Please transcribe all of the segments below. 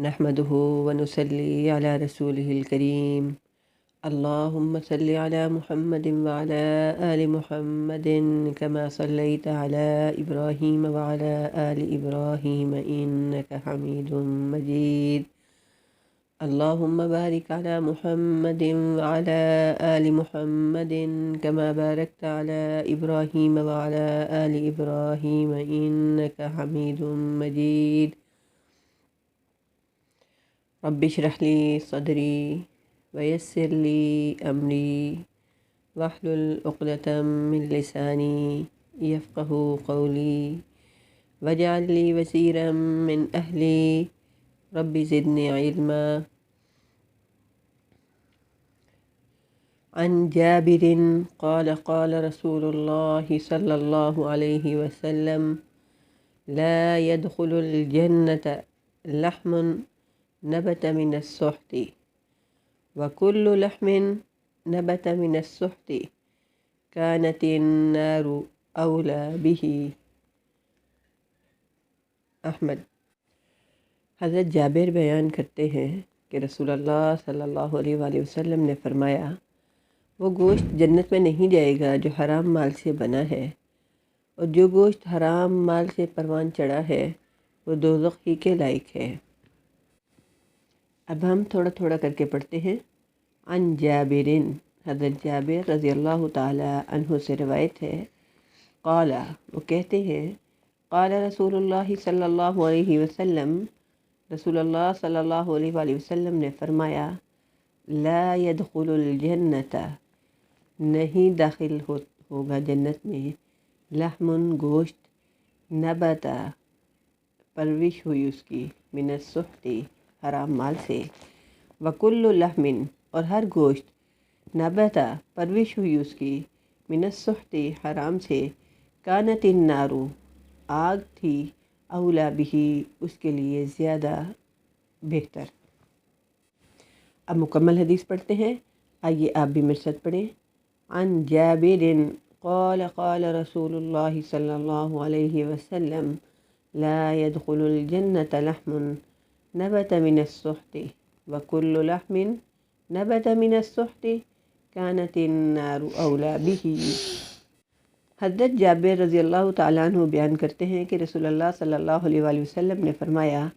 نحمده ونصلي على رسوله الكريم اللهم صل على محمد وعلى آل محمد كما صليت على إبراهيم وعلى آل إبراهيم إنك حميد مجيد اللهم بارك على محمد وعلى آل محمد كما باركت على إبراهيم وعلى آل إبراهيم إنك حميد مجيد رب اشرح لي صدري ويسر لي أمري واحلل عقدة من لساني يفقه قولي واجعل لي وزيرا من أهلي رب زدني علما. عن جابر قال قال رسول الله صلى الله عليه وسلم لا يدخل الجنة لحم نبت من السحت وكل لحم نبت من السحت كانت النار أولى به. احمد. حضرت جابر بیان کرتے ہیں کہ رسول اللہ صلی اللہ علیہ وآلہ وسلم نے فرمایا وہ گوشت جنت میں نہیں جائے گا جو حرام مال سے بنا ہے، اور جو گوشت حرام مال سے پروان چڑھا ہے وہ دوزخ ہی کے لائق ہے. اب ہم تھوڑا تھوڑا کر کے پڑھتے ہیں. عن جابرن، حضرت جابر رضی اللہ تعالی عنہ سے روایت ہے. قال، وہ کہتے ہیں قال رسول اللہ صلی اللہ علیہ وسلم، رسول اللہ صلی اللہ علیہ وآلہ وسلم نے فرمایا لا يدخل الجنت، نہیں داخل ہوگا جنت میں، لحم گوشت، نبتا پرورش ہوئی اس کی، من السحت حرام مال سے، وکل لحم اور ہر گوشت، نبتا پرورش ہوئی اس کی، من السحت حرام سے، کانت النار آگ تھی، اولا بھی اس کے لیے زیادہ بہتر. اب مکمل حدیث پڑھتے ہیں. آئیے آپ بھی میرے ساتھ پڑھیں. عن جابر قال قال رسول اللہ صلی اللہ علیہ وسلم لا يدخل الجنة لحم نبت من السحت وكل لحم نبت من السحت كانت النار اولا به. حضرت جابر رضی اللہ تعالیٰ عنہ بیان کرتے ہیں کہ رسول اللہ صلی اللہ علیہ وآلہ وسلم نے فرمایا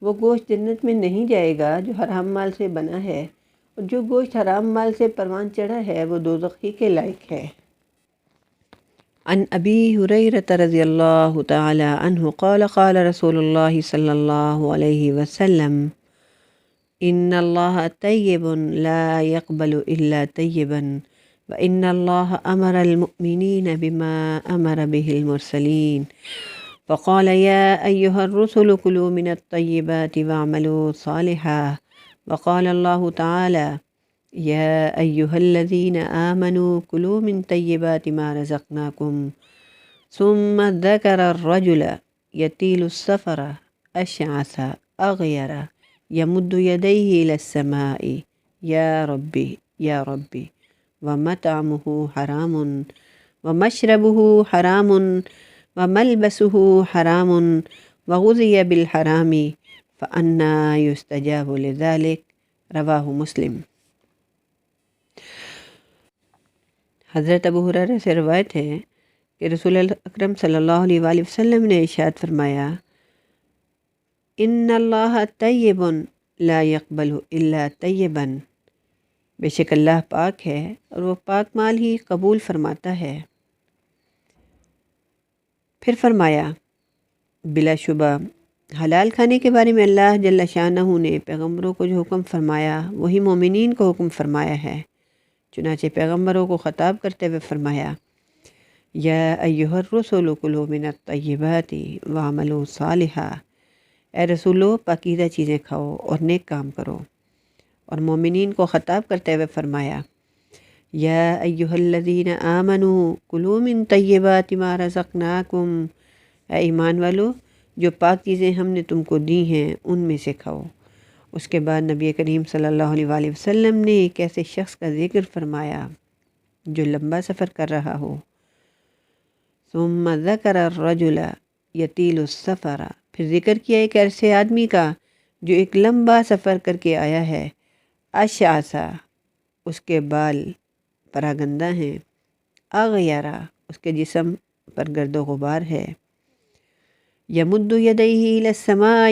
وہ گوشت جنت میں نہیں جائے گا جو حرام مال سے بنا ہے، اور جو گوشت حرام مال سے پروان چڑھا ہے وہ دوزخ ہی کے لائق ہے. عن ابی ہریرہ رضی اللہ تعالی عنہ قال قال رسول اللہ صلی اللہ علیہ وسلم ان اللہ طیب لا يقبل الا طیبا وان اللہ امر المؤمنین بما امر به المرسلین فقال يا أيها الرسل كلوا من الطيبات واعملوا صالحا وقال الله تعالى يا أيها الذين آمنوا كلوا من طيبات ما رزقناكم ثم ذكر الرجل يطيل السفر أشعث أغير يمد يديه إلى السماء يا ربي يا ربي ومطعمه حرام ومشربه حرام وملبسه حرام وغذي بالحرام فأنا يستجاب لذلك رواہ مسلم. حضرت ابو ہریرہ سے روایت ہے کہ رسول اکرم صلی اللہ علیہ وآلہ وسلم نے ارشاد فرمایا ان اللہ طیب لا يقبل الا طیبا، بے شک اللہ پاک ہے اور وہ پاک مال ہی قبول فرماتا ہے. پھر فرمایا بلا شبہ حلال کھانے کے بارے میں اللہ جل شانہ نے پیغمبروں کو جو حکم فرمایا وہی مومنین کو حکم فرمایا ہے. چنانچہ پیغمبروں کو خطاب کرتے ہوئے فرمایا یا ایھا الرسل کلوا من الطیبات واعملوا صالحا، اے رسولو پاکیزہ چیزیں کھاؤ اور نیک کام کرو. اور مومنین کو خطاب کرتے ہوئے فرمایا یا ایھا الذین آمنوا کلوا من طیبات ما رزقناکم، اے ایمان والو جو پاک چیزیں ہم نے تم کو دی ہیں ان میں سے کھاؤ. اس کے بعد نبی کریم صلی اللہ علیہ وآلہ وسلم نے ایک ایسے شخص کا ذکر فرمایا جو لمبا سفر کر رہا ہو. ثم ذکر الرجل یطیل السفر، پھر ذکر کیا ایک ایسے آدمی کا جو ایک لمبا سفر کر کے آیا ہے، اشعثا اس کے بال پراگندہ ہیں، اغیارا اس کے جسم پر گرد و غبار ہے، یمد یدیہ الی السماء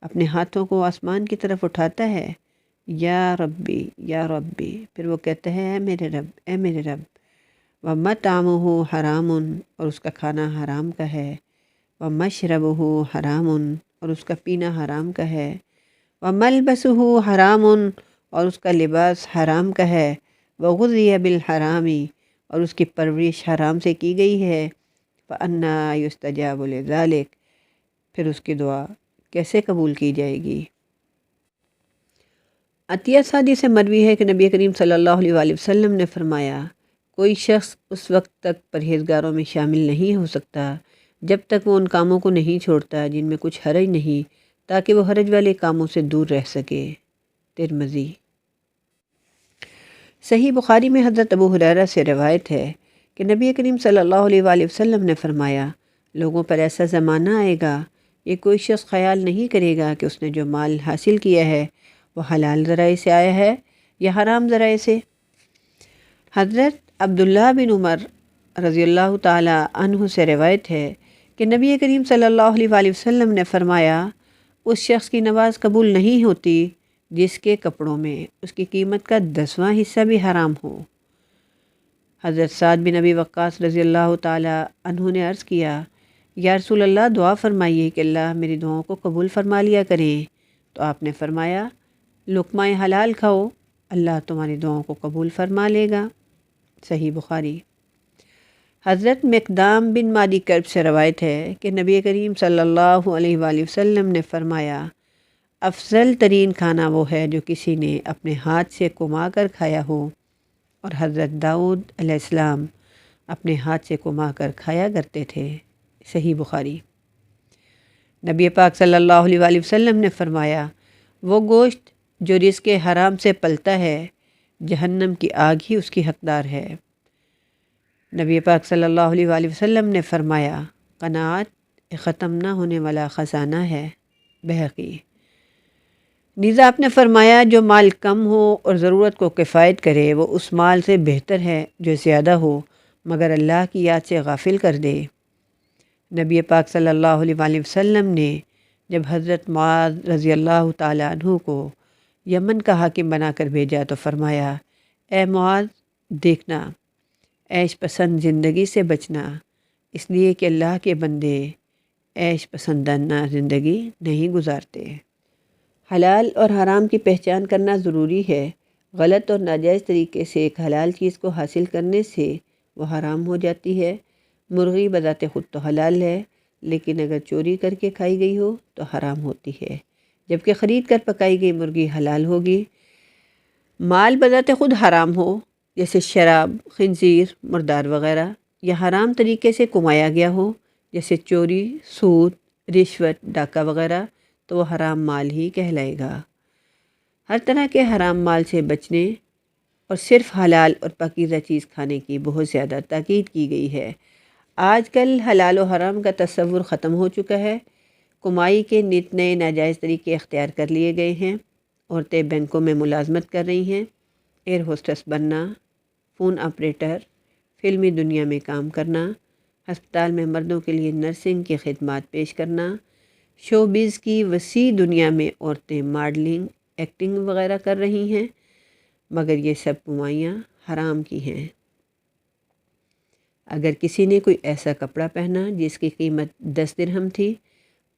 اپنے ہاتھوں کو آسمان کی طرف اٹھاتا ہے، یا ربی یا ربی، پھر وہ کہتا ہے اے میرے رب اے میرے رب، ومطعمہ حرام اور اس کا کھانا حرام کا ہے، ومشربہ حرام اور اس کا پینا حرام کا ہے، وملبسہ حرام اور اس کا لباس حرام کا ہے، وغذی بالحرام اور اس کی پرورش حرام سے کی گئی ہے، فأنیٰ یستجاب لذلک پھر اس کی دعا کیسے قبول کی جائے گی۔ عطیہ سعدی سے مروی ہے کہ نبی کریم صلی اللہ علیہ وآلہ وسلم نے فرمایا، کوئی شخص اس وقت تک پرہیزگاروں میں شامل نہیں ہو سکتا جب تک وہ ان کاموں کو نہیں چھوڑتا جن میں کچھ حرج نہیں، تاکہ وہ حرج والے کاموں سے دور رہ سکے۔ ترمذی۔ صحیح بخاری میں حضرت ابو ہریرہ سے روایت ہے کہ نبی کریم صلی اللہ علیہ وآلہ وسلم نے فرمایا، لوگوں پر ایسا زمانہ آئے گا، یہ کوئی شخص خیال نہیں کرے گا کہ اس نے جو مال حاصل کیا ہے وہ حلال ذرائع سے آیا ہے یا حرام ذرائع سے۔ حضرت عبداللہ بن عمر رضی اللہ تعالی عنہ سے روایت ہے کہ نبی کریم صلی اللہ علیہ وآلہ وسلم نے فرمایا، اس شخص کی نماز قبول نہیں ہوتی جس کے کپڑوں میں اس کی قیمت کا 10واں حصہ بھی حرام ہو۔ حضرت سعد بن ابی وقاص رضی اللہ تعالی عنہ نے عرض کیا، یا رسول اللہ دعا فرمائیے کہ اللہ میری دعاؤں کو قبول فرما لیا کریں، تو آپ نے فرمایا، لقمہ حلال کھاؤ، اللہ تمہاری دعاؤں کو قبول فرما لے گا۔ صحیح بخاری۔ حضرت مقدام بن مادی کرب سے روایت ہے کہ نبی کریم صلی اللہ علیہ وآلہ وسلم نے فرمایا، افضل ترین کھانا وہ ہے جو کسی نے اپنے ہاتھ سے کما کر کھایا ہو، اور حضرت داؤد علیہ السلام اپنے ہاتھ سے کما کر کھایا کرتے تھے۔ صحیح بخاری۔ نبی پاک صلی اللہ علیہ وآلہ وسلم نے فرمایا، وہ گوشت جو رزق حرام سے پلتا ہے جہنم کی آگ ہی اس کی حقدار ہے۔ نبی پاک صلی اللہ علیہ وآلہ وسلم نے فرمایا، قناعت ختم نہ ہونے والا خزانہ ہے۔ بہقی۔ نیز آپ نے فرمایا، جو مال کم ہو اور ضرورت کو کفایت کرے وہ اس مال سے بہتر ہے جو زیادہ ہو مگر اللہ کی یاد سے غافل کر دے۔ نبی پاک صلی اللہ علیہ وآلہ وسلم نے جب حضرت معاذ رضی اللہ تعالی عنہ کو یمن کا حاکم بنا کر بھیجا تو فرمایا، اے معاذ دیکھنا، عیش پسند زندگی سے بچنا، اس لیے کہ اللہ کے بندے عیش پسندانہ زندگی نہیں گزارتے۔ حلال اور حرام کی پہچان کرنا ضروری ہے۔ غلط اور ناجائز طریقے سے ایک حلال چیز کو حاصل کرنے سے وہ حرام ہو جاتی ہے۔ مرغی بذات خود تو حلال ہے، لیکن اگر چوری کر کے کھائی گئی ہو تو حرام ہوتی ہے، جبکہ خرید کر پکائی گئی مرغی حلال ہوگی۔ مال بذات خود حرام ہو، جیسے شراب، خنزیر، مردار وغیرہ، یا حرام طریقے سے کمایا گیا ہو، جیسے چوری، سود، رشوت، ڈاکہ وغیرہ، تو وہ حرام مال ہی کہلائے گا۔ ہر طرح کے حرام مال سے بچنے اور صرف حلال اور پاکیزہ چیز کھانے کی بہت زیادہ تاکید کی گئی ہے۔ آج کل حلال و حرام کا تصور ختم ہو چکا ہے۔ کمائی کے نت نئے ناجائز طریقے اختیار کر لیے گئے ہیں۔ عورتیں بینکوں میں ملازمت کر رہی ہیں، ایئر ہوسٹس بننا، فون آپریٹر، فلمی دنیا میں کام کرنا، ہسپتال میں مردوں کے لیے نرسنگ کی خدمات پیش کرنا، شوبز کی وسیع دنیا میں عورتیں ماڈلنگ، ایکٹنگ وغیرہ کر رہی ہیں، مگر یہ سب کمائیاں حرام کی ہیں۔ اگر کسی نے کوئی ایسا کپڑا پہنا جس کی قیمت 10 درہم تھی،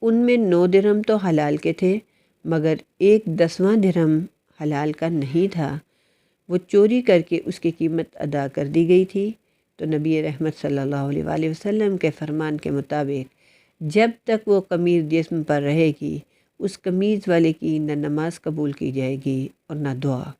ان میں 9 درہم تو حلال کے تھے مگر 1/10واں درہم حلال کا نہیں تھا، وہ چوری کر کے اس کی قیمت ادا کر دی گئی تھی، تو نبی رحمت صلی اللہ علیہ وآلہ وسلم کے فرمان کے مطابق جب تک وہ قمیض جسم پر رہے گی اس قمیض والے کی نہ نماز قبول کی جائے گی اور نہ دعا۔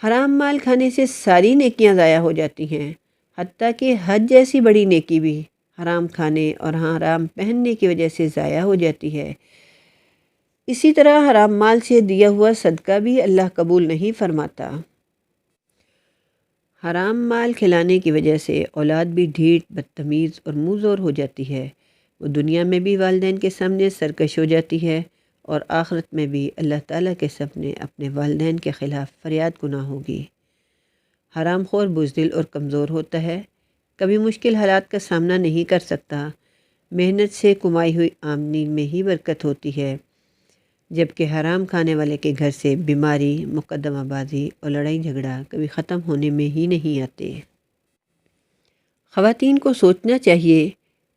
حرام مال کھانے سے ساری نیکیاں ضائع ہو جاتی ہیں، حتیٰ کہ حج جیسی بڑی نیکی بھی حرام کھانے اور حرام پہننے کی وجہ سے ضائع ہو جاتی ہے۔ اسی طرح حرام مال سے دیا ہوا صدقہ بھی اللہ قبول نہیں فرماتا۔ حرام مال کھلانے کی وجہ سے اولاد بھی ڈھیٹ، بدتمیز اور منہ زور ہو جاتی ہے۔ وہ دنیا میں بھی والدین کے سامنے سرکش ہو جاتی ہے اور آخرت میں بھی اللہ تعالیٰ کے سامنے اپنے والدین کے خلاف فریاد گناہ ہوگی۔ حرام خور بزدل اور کمزور ہوتا ہے، کبھی مشکل حالات کا سامنا نہیں کر سکتا۔ محنت سے کمائی ہوئی آمدنی میں ہی برکت ہوتی ہے، جبکہ حرام کھانے والے کے گھر سے بیماری، مقدمہ بازی اور لڑائی جھگڑا کبھی ختم ہونے میں ہی نہیں آتے۔ خواتین کو سوچنا چاہیے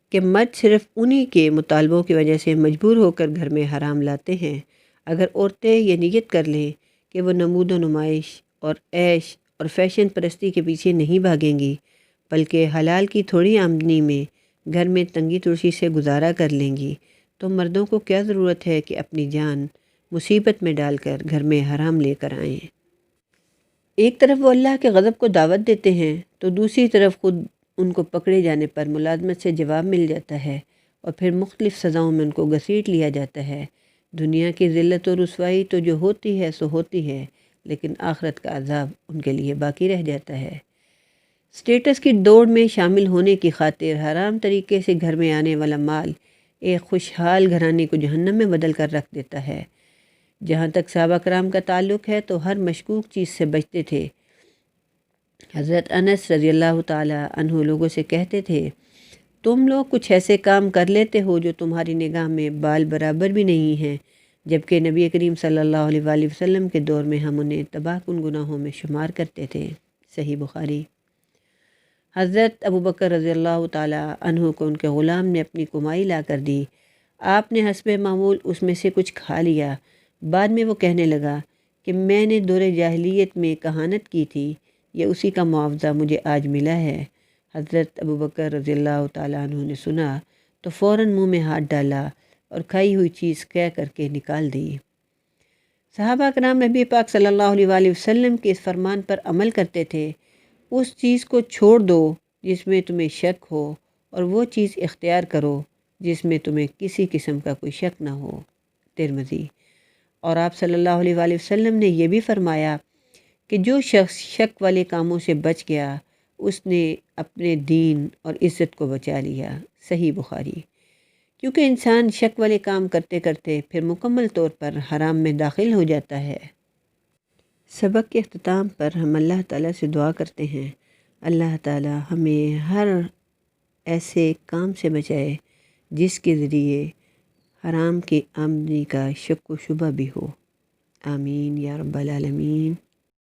کہ مرد صرف انہی کے مطالبوں کی وجہ سے مجبور ہو کر گھر میں حرام لاتے ہیں۔ اگر عورتیں یہ نیت کر لیں کہ وہ نمود و نمائش اور عیش اور فیشن پرستی کے پیچھے نہیں بھاگیں گی، بلکہ حلال کی تھوڑی آمدنی میں گھر میں تنگی ترشی سے گزارا کر لیں گی، تو مردوں کو کیا ضرورت ہے کہ اپنی جان مصیبت میں ڈال کر گھر میں حرام لے کر آئیں۔ ایک طرف وہ اللہ کے غضب کو دعوت دیتے ہیں تو دوسری طرف خود ان کو پکڑے جانے پر ملازمت سے جواب مل جاتا ہے اور پھر مختلف سزاؤں میں ان کو گھسیٹ لیا جاتا ہے۔ دنیا کی ذلت و رسوائی تو جو ہوتی ہے سو ہوتی ہے، لیکن آخرت کا عذاب ان کے لیے باقی رہ جاتا ہے۔ سٹیٹس کی دوڑ میں شامل ہونے کی خاطر حرام طریقے سے گھر میں آنے والا مال ایک خوشحال گھرانے کو جہنم میں بدل کر رکھ دیتا ہے۔ جہاں تک صحابہ کرام کا تعلق ہے تو ہر مشکوک چیز سے بچتے تھے۔ حضرت انس رضی اللہ تعالی عنہ لوگوں سے کہتے تھے، تم لوگ کچھ ایسے کام کر لیتے ہو جو تمہاری نگاہ میں بال برابر بھی نہیں ہیں، جبکہ نبی کریم صلی اللہ علیہ وآلہ وسلم کے دور میں ہم انہیں تباہ کن گناہوں میں شمار کرتے تھے۔ صحیح بخاری۔ حضرت ابوبکر رضی اللہ تعالی عنہ کو ان کے غلام نے اپنی کمائی لا کر دی۔ آپ نے حسب معمول اس میں سے کچھ کھا لیا۔ بعد میں وہ کہنے لگا کہ میں نے دور جاہلیت میں کہانت کی تھی، یہ اسی کا معاوضہ مجھے آج ملا ہے۔ حضرت ابوبکر رضی اللہ تعالیٰ عنہ نے سنا تو فوراً منہ میں ہاتھ ڈالا اور کھائی ہوئی چیز قے کر کے نکال دی۔ صحابہ کرام نبی پاک صلی اللہ علیہ وآلہ وسلم کے اس فرمان پر عمل کرتے تھے، اس چیز کو چھوڑ دو جس میں تمہیں شک ہو اور وہ چیز اختیار کرو جس میں تمہیں کسی قسم کا کوئی شک نہ ہو۔ ترمذی۔ اور آپ صلی اللہ علیہ وآلہ وسلم نے یہ بھی فرمایا کہ جو شخص شک والے کاموں سے بچ گیا اس نے اپنے دین اور عزت کو بچا لیا۔ صحیح بخاری۔ کیونکہ انسان شک والے کام کرتے کرتے پھر مکمل طور پر حرام میں داخل ہو جاتا ہے۔ سبق کے اختتام پر ہم اللہ تعالیٰ سے دعا کرتے ہیں، اللہ تعالیٰ ہمیں ہر ایسے کام سے بچائے جس کے ذریعے حرام کی آمدنی کا شک و شبہ بھی ہو۔ آمین یا رب العالمین۔